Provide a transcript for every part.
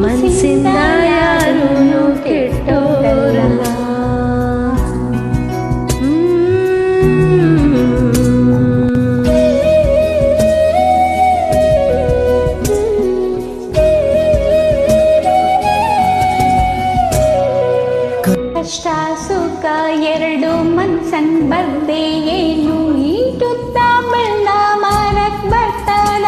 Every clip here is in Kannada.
ಮನಸ್ಸಿಂದ ಯಾರೂ ಕೆಟ್ಟೋರಲ್ಲ. ಕಷ್ಟ ಸುಖ ಎರಡು ಮನ್ಸನ್ ಬರ್ದೆ ಏನು ಈಟುತ್ತ ಬೆಳ್ಳ ಮಾರಕ್ ಬರ್ತದ.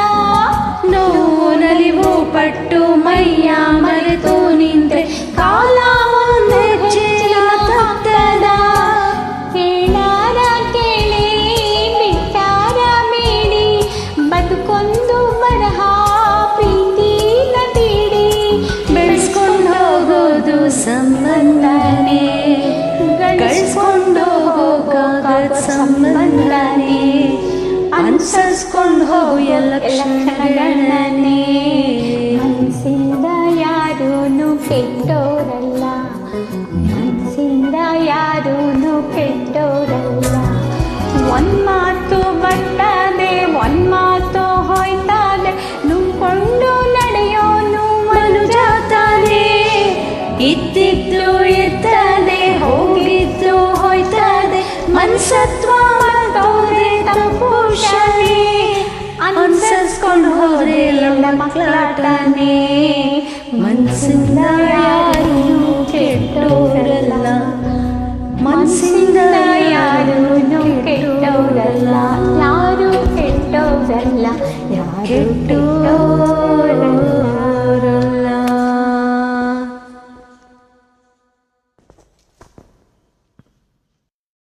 ನೋವು ನಲಿವು ಪಟ್ಟು ಮೈಯ ಮರೆತು ನಿಂತ್ರೆ ಕಾಲ ಒಂದೆಜ್ಜೆಯ ತಪ್ಪದ. ಹೇಳಾರ ಕೇಳಿ ಬಿಟ್ಟಾರ ಬೇಡಿ ಬದುಕೊಂದು ಬರಹ ಪ್ರೀತಿನ ತೀಡಿ. ಬೆಳೆಸ್ಕೊಂಡು ಹೋಗೋದು ಸಂಬಂಧನೇ, ಗಳಿಸ್ಕೊಂಡು ಹೋಗೋಕಾಗದ ಸಂಬಂಧನೇ, ಅನ್ಸರ್ಸ್ಕೊಂಡು ಹೋಗು ಎಲ್ಲ ಕ್ಷಣಗಳನ್ನೇ. ಮನಸ್ಸಿಂದ ಯಾರೂ ಕೆಟ್ಟೋರಲ್ಲ, ಮನಸ್ಸಿಂದ ಯಾರೂ ಕೆಟ್ಟೋರಲ್ಲ. ಒಂದ್ ಮಾತು ಬರ್ತದೆ ಒಂದ್ ಮಾತು ಹೋಯ್ತದೆ, ನುಂಗ್ಕೊಂಡು ನಡೆಯೋನು ಮನುಜ ತಾನೇ. ಇತ್ತಿದ್ದು ಇರ್ತದೆ ಹೋಗಿದ್ದು ಹೋಯ್ತದೆ, ಮನ್ಸತ್ವ ಮರ್ತೋದೆ ತಪ್ಪು ಶನಿ. ಅನ್ಸರ್ಸ್ಕೊಂಡು ಹೋದ್ರೆ ಎಲ್ಲ ಮಕ್ಕಳಾಟನೇ, ಮನ್ಸಿಂದ